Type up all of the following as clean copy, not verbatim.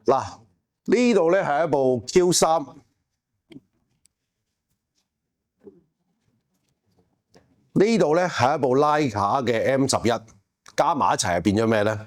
嗱，呢度咧係一部 Q3，呢度咧係一部徠卡嘅 M11，加埋一齊係變咗咩咧？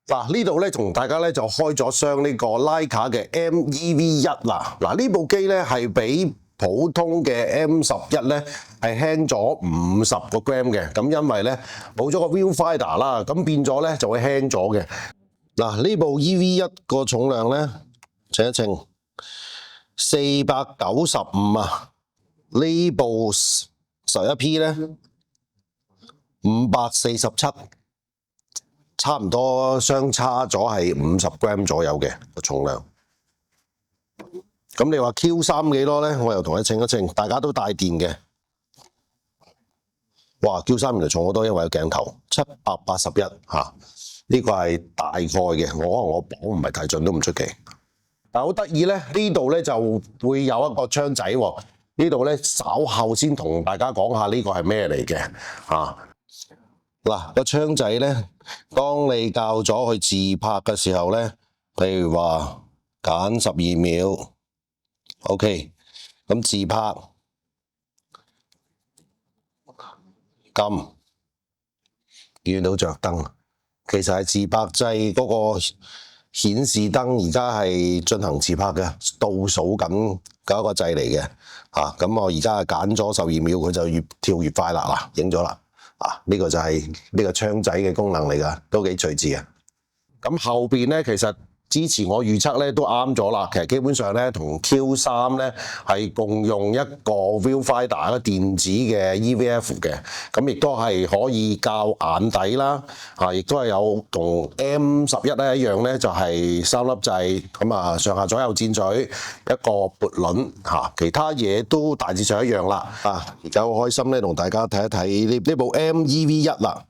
嗱，呢度咧同大家咧就開咗箱呢個徠卡嘅 MEV1啦。嗱，呢部機咧係比普通嘅 M11咧係輕咗50個 gram 嘅。咁因為咧冇咗個 viewfinder 啦，咁變咗咧就會輕咗嘅。嗱，呢部 EV1個重量咧，稱一稱495啊。呢部 11P 咧547。差唔多相差咗係50 gram 左右嘅個重量。咁你話 Q3 幾多咧？我又同你稱一稱，大家都帶電嘅。哇 ！Q3 原來重好多，因為有鏡頭781嚇，呢個係大概嘅。可能我綁唔係太準都唔出奇。但係好得意咧，呢度咧就會有一個槍仔喎。呢度咧稍後先同大家講下呢個係咩嚟嘅嚇。嗱，個槍仔咧，當你校咗去自拍嘅時候咧，譬如話揀12秒 ，OK， 咁自拍撳，見到着燈，其實係自拍掣嗰個顯示燈，而家係進行自拍嘅倒數緊嘅一個掣嚟嘅，咁我而家係揀咗12秒，佢就越跳越快啦，嗱，影咗啦。呢個就係呢個槍仔嘅功能嚟㗎，都幾趣致啊！咁後邊咧，其實之前我預測咧都啱咗啦。其實基本上咧，同 Q3咧係共用一個 viewfinder 一個電子嘅 EVF 嘅，咁亦都係可以校眼底啦。亦都係有同 M11咧一樣咧，就係3粒掣，咁上下左右箭嘴，一個撥輪其他嘢都大致上一樣啦。而家好開心咧，同大家睇一睇呢部 MEV1啦。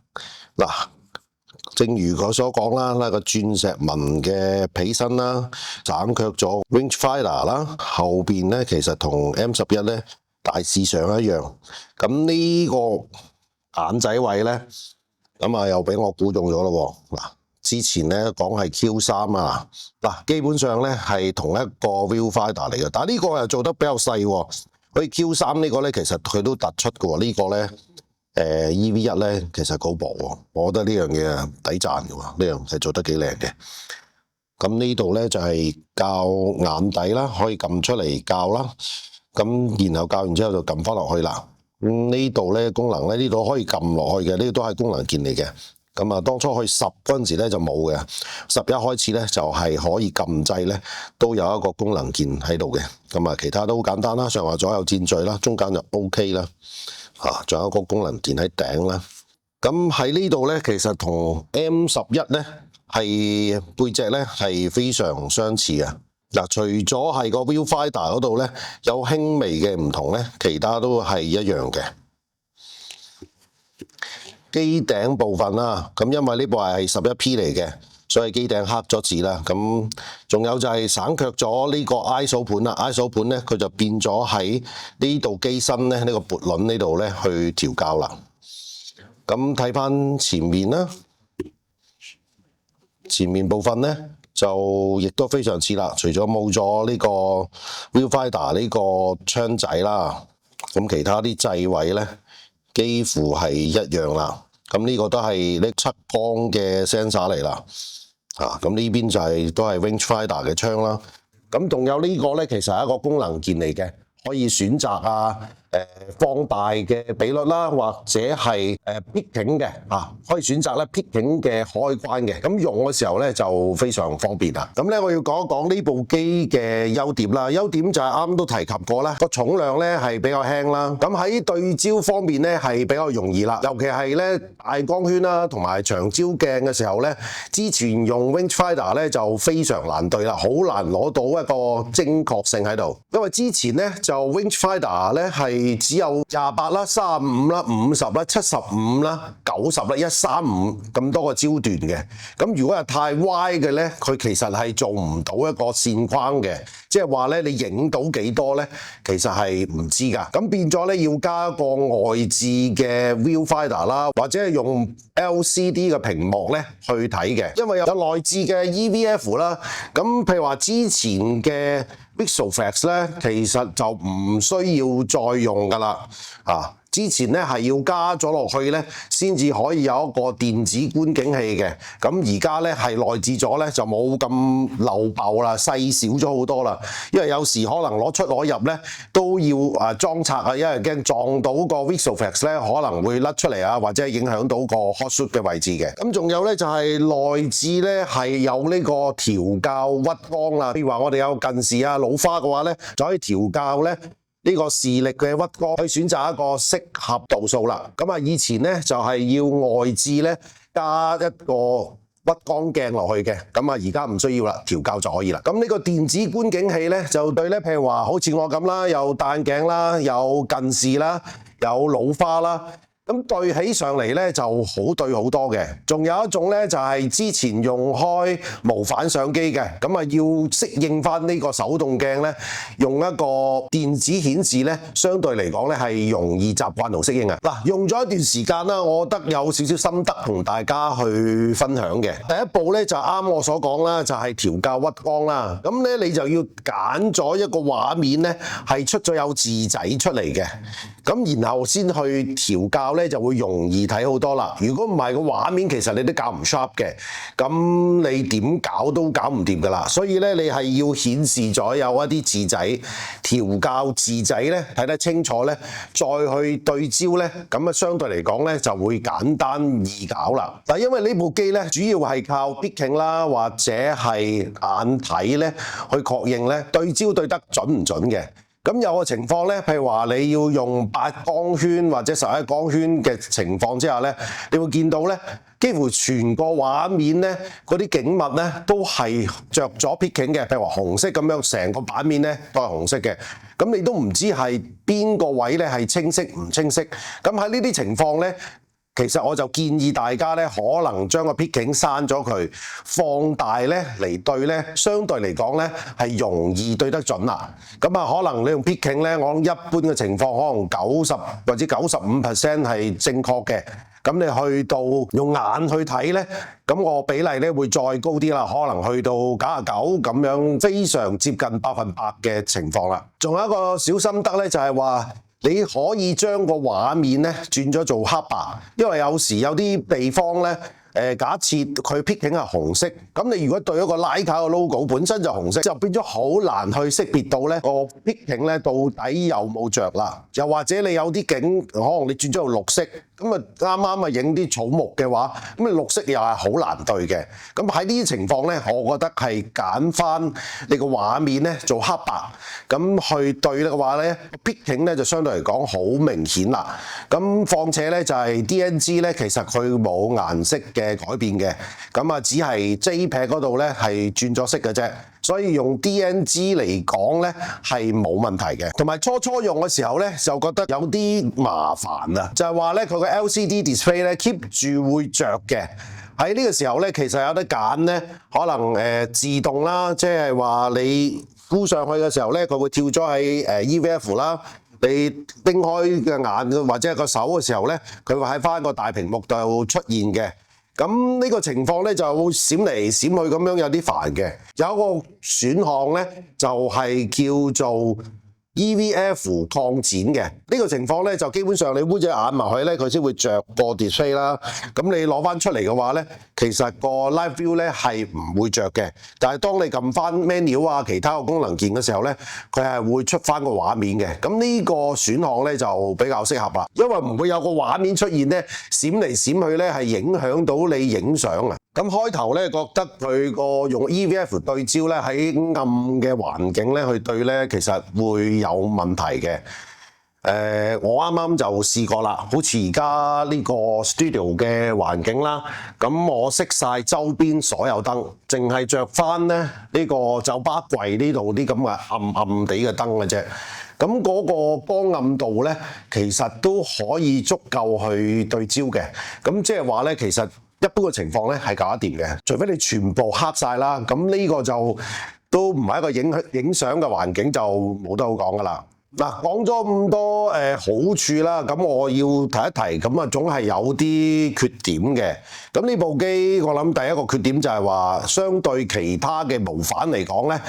嗱。正如我所講啦，呢個鑽石紋嘅皮身啦，省卻咗 rangefinder 啦，後邊咧其實同 M11咧大致上一樣。咁呢個眼仔位咧，咁又俾我估中咗咯喎。嗱，之前咧講係 Q3啊，嗱基本上咧係同一個 viewfinder 嚟嘅，但係呢個又做得比較細喎。所以 Q3呢個咧其實佢都突出嘅喎，呢個咧。EV1咧其實好薄喎，我覺得呢樣嘢啊抵賺嘅喎，呢樣係做得幾靚嘅。咁呢度咧就係校眼底啦，可以撳出嚟校啦。咁然後校完之後就撳翻落去啦。呢度咧功能咧，呢度可以撳落去嘅，呢個都係功能鍵嚟嘅。咁當初去10嗰陣時咧就冇嘅，11開始咧就係可以撳掣咧，都有一個功能鍵喺度嘅。咁其他都好簡單啦，上下左右箭嘴啦，中間就 OK 啦。仲有一個功能鍵喺頂啦。咁喺呢度咧，其實同 M11咧係背脊咧係非常相似嘅。嗱，除咗係個 viewfinder 嗰度咧有輕微嘅唔同咧，其他都係一樣嘅。機頂部分啦，咁因為呢部係11P 嚟嘅，所以機頂黑咗字啦。咁仲有就係省卻咗呢個 ISO 盤啦，ISO 盤咧佢就變咗喺呢度機身咧呢個撥輪呢度咧去調校啦。咁睇翻前面啦，前面部分咧就亦都非常似啦，除咗冇咗呢個 viewfinder 呢個槍仔啦，咁其他啲掣位咧幾乎係一樣啦。咁呢個都係呢測光嘅 sensor 嚟啦。咁呢邊就都係 rangefinder 嘅槍啦。咁仲有呢個咧，其實係一個功能鍵嚟嘅，可以選擇放大嘅比率啦，或者係僻景嘅可以選擇咧僻景嘅開關嘅，咁用嘅時候咧就非常方便啦。咁咧我要講一講呢部機嘅優點啦。優點就係啱都提及過啦，個重量咧係比較輕啦。咁喺對焦方面咧係比較容易啦，尤其係咧大光圈啦同埋長焦鏡嘅時候咧，之前用 Rangefinder 咧就非常難對啦，好難攞到一個精確性喺度。因為之前咧就 Rangefinder 咧係只有28啦、35啦、50啦、75啦、90啦、135咁多個焦段嘅。咁如果係太歪嘅咧，佢其實係做唔到一個線框嘅，即係話咧你影到幾多咧，其實係唔知㗎。咁變咗咧要加個外置嘅 Viewfinder 啦，或者係用 LCD 嘅屏幕咧去睇嘅，因為有內置嘅 EVF 啦。咁譬如話之前嘅 VisualFX 咧，其實就唔需要再用㗎啦，之前咧係要加咗落去咧，先至可以有一個電子觀景器嘅。咁而家咧係內置咗咧，就冇咁漏爆啦，細少咗好多啦。因為有時可能攞出攞入咧都要裝拆啊，因為驚撞到個 VisualFX 咧可能會甩出嚟啊，或者影響到個 hot shoot 嘅位置嘅。咁仲有咧就係內置咧係有呢個調校屈光啦。譬如話我哋有近視啊、老花嘅話咧，就可以調校咧呢個視力嘅屈光，去選擇一個適合度數啦。咁以前咧就係要外置咧加一個屈光鏡落去嘅，咁而家唔需要啦，調校就可以啦。咁呢個電子觀景器咧就對咧，譬如話好似我咁啦，有戴眼鏡啦，有近視啦，有老花啦。咁對起上嚟咧就好對好多嘅。仲有一種咧就係之前用開無反相機嘅，咁要適應翻呢個手動鏡咧，用一個電子顯示咧，相對嚟講咧係容易習慣同適應啊。嗱，用咗一段時間啦，我覺得有少少心得同大家去分享嘅。第一步咧就啱我所講啦，就係調校屈光啦。咁咧你就要揀咗一個畫面咧係出咗有字仔出嚟嘅，咁然後先去調校咧就會容易睇好多啦。如果唔係個畫面，其實你都搞唔 sharp 嘅，咁你點搞都搞唔掂噶啦。所以咧，你係要顯示咗有一啲字仔，調校字仔咧睇得清楚咧，再去對焦咧，咁相對嚟講咧就會簡單易搞啦。但因為呢部機咧主要係靠 picking 啦，或者係眼睇咧去確認咧對焦對得準唔準嘅。咁有個情況咧，譬如話你要用8光圈或者11光圈嘅情況之下咧，你會見到咧，幾乎全個畫面咧嗰啲景物咧都係着咗 picking 嘅，譬如話紅色咁樣，成個版面咧都係紅色嘅。咁你都唔知係邊個位咧係清晰唔清晰。咁喺呢啲情況咧，其實我就建議大家咧，可能將個 picking 刪咗佢，放大咧嚟對咧，相對嚟講咧係容易對得準啦。咁可能你用 picking 咧，我諗一般嘅情況可能90或者95% 係正確嘅。咁你去到用眼去睇咧，咁個比例咧會再高啲啦，可能去到99咁樣，非常接近100%嘅情況啦。仲有一個小心得咧，就係話，你可以將個畫面咧轉咗做黑白，因為有時有啲地方咧，假設佢 picking 係紅色，咁你如果對一個 Leica 嘅 logo 本身就紅色，就變咗好難去識別到咧個 picking 咧到底有冇着啦。又或者你有啲景，可能你轉咗做綠色，咁啱啱影啲草木嘅話，咁你綠色又係好難對嘅。咁喺呢啲情況咧，我覺得係揀翻你個畫面咧做黑白，咁去對嘅話咧 picking 咧就相對嚟講好明顯啦。咁況且咧就係 DNG 咧，其實佢冇顏色嘅改變嘅，咁只係 JPEG 嗰度咧係轉咗色嘅啫。所以用 DNG 嚟講咧係冇問題嘅。同埋初用嘅時候咧就覺得有啲麻煩啊，就係話咧佢個 LCD display 咧 keep 住會着嘅。喺呢個時候咧其實有得揀咧，可能自動啦，即係話你敷上去嘅時候咧，佢會跳咗喺EVF 啦。你盯開嘅眼或者個手嘅時候咧，佢會喺翻個大屏幕度出現嘅。咁呢個情況咧就會閃嚟閃去咁樣有啲煩嘅。有一個選項咧就係叫做 EVF 擴展嘅呢個情況咧，就基本上你烏隻眼埋去咧，佢先會着個 display 啦。咁你攞翻出嚟嘅話咧，其實個 Live View 咧係唔會着嘅。但係當你撳翻 menu 啊其他個功能鍵嘅時候咧，佢係會出翻個畫面嘅。咁呢個選項咧就比較適合啦，因為唔會有個畫面出現咧，閃嚟閃去咧係影響到你影相啊。咁開頭咧覺得佢個用 EVF 對焦咧喺暗嘅環境咧去對咧，其實會有問題嘅。我啱啱就試過啦，好似而家呢個 studio 嘅環境啦，咁我熄晒周邊所有燈，淨係着翻咧呢個酒吧櫃呢度啲咁嘅暗暗地嘅燈嘅啫。咁嗰個光暗度咧，其實都可以足夠去對焦嘅。咁即係話咧，其實一般嘅情況咧係搞得掂嘅，除非你全部黑晒啦。咁呢個就都唔係一個影相嘅環境，就冇得好講噶啦。嗱，講咗咁多好處啦，咁我要提一提，咁啊總係有啲缺點嘅。咁呢部機我諗第一個缺點就係話，相對其他嘅無反嚟講咧，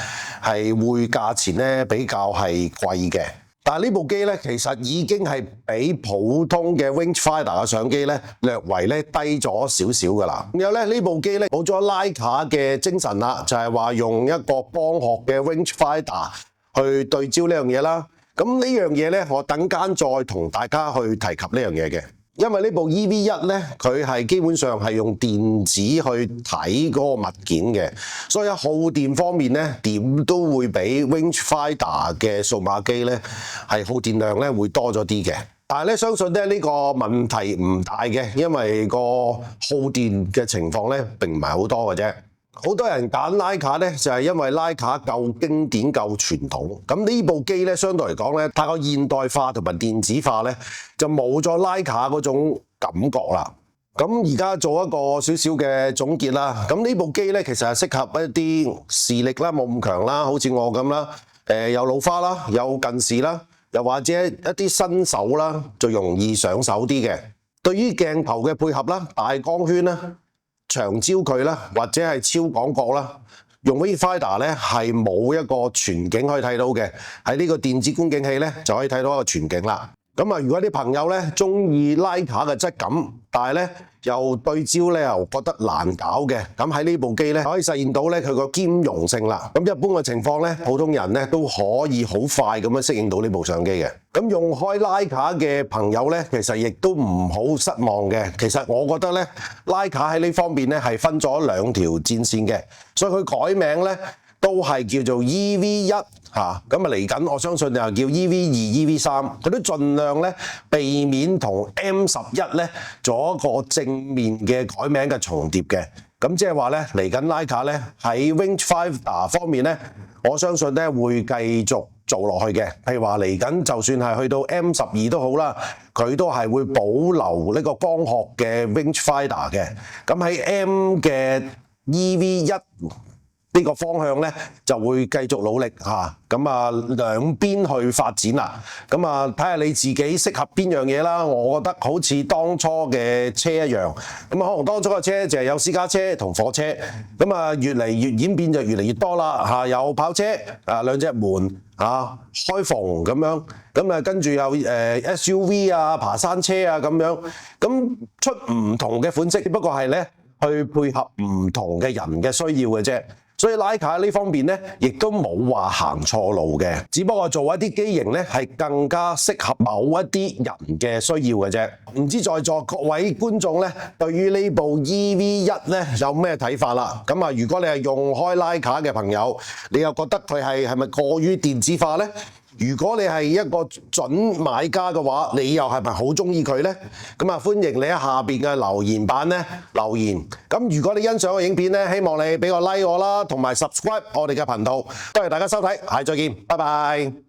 係會價錢咧比較係貴嘅。但係呢部機咧，其實已經係比普通嘅 Rangefinder 嘅相機咧，略為咧低咗少少㗎啦。然後咧呢部機咧冇咗 Leica 嘅精神啦，就係話用一個光學嘅 Rangefinder 去對焦呢樣嘢啦。咁呢樣嘢咧，我等間再同大家去提及呢樣嘢嘅。因為呢部 EV1咧，佢係基本上係用電子去睇嗰個物件嘅，所以耗電方面咧，點都會比 Rangefinder 嘅數碼機咧係耗電量咧會多咗啲嘅。但係咧，相信咧呢個問題唔大嘅，因為個耗電嘅情況咧並唔係好多嘅啫。好多人揀 Leica 咧，就係因為 Leica 夠經典、夠傳統。咁呢部機咧，相對嚟講咧，太過現代化同埋電子化咧，就冇咗 Leica 嗰種感覺啦。咁而家做一個少少嘅總結啦。咁呢部機咧，其實係適合一啲視力啦冇咁強啦，好似我咁啦，有老花啦，有近視啦，又或者一啲新手啦，就容易上手啲嘅。對於鏡頭嘅配合啦，大光圈啦，長焦距啦，或者係超廣角啦，用 Rangefinder 咧係冇一個全景可以睇到嘅，喺呢個電子觀景器咧就可以睇到一個全景啦。咁啊，如果啲朋友咧中意 Leica 嘅質感，但係咧又對焦咧又覺得難搞嘅，咁喺呢部機咧可以實現到咧佢個兼容性啦。咁一般嘅情況咧，普通人咧都可以好快咁樣適應到呢部相機嘅。咁用開 Leica 嘅朋友咧，其實亦都唔好失望嘅。其實我覺得咧，Leica喺呢方面咧係分咗兩條戰線嘅，所以佢改名咧都係叫做 EV1 嚇，咁啊嚟緊我相信就叫 EV2、EV3，佢都盡量咧避免同 M11咧做一個正面嘅改名嘅重疊嘅。咁即係話咧嚟緊 Leica咧喺 Rangefinder 方面咧，我相信咧會繼續做落去嘅。譬如話嚟緊就算係去到 M12都好啦，佢都係會保留呢個光學嘅 Rangefinder 嘅。咁喺 M 嘅 EV1呢個方向咧就會繼續努力嚇，咁啊兩邊去發展啦，咁啊睇下你自己適合邊樣嘢啦。我覺得好似當初嘅車一樣，咁啊可能當初嘅車就係有私家車同貨車，咁啊越嚟越演變就越嚟越多啦嚇，有跑車啊兩隻門啊開篷咁樣，咁啊跟住有SUV 啊爬山車啊咁樣，咁出唔同嘅款式，只不過係咧去配合唔同嘅人嘅需要嘅啫。所以 Leica 呢方面咧，亦都冇話行錯路嘅，只不過做一啲機型咧係更加適合某一啲人嘅需要嘅啫。唔知在座各位觀眾咧，對於呢部 EV1咧有咩睇法啦？咁啊，如果你係用開 Leica 嘅朋友，你又覺得佢係咪過於電子化咧？如果你係一個準買家嘅話，你又係咪好中意佢呢？咁啊，歡迎你喺下邊嘅留言版咧留言。咁如果你欣賞個影片咧，希望你俾個 like 我啦，同埋 subscribe 我哋嘅頻道。多謝大家收睇，下次再見，拜拜。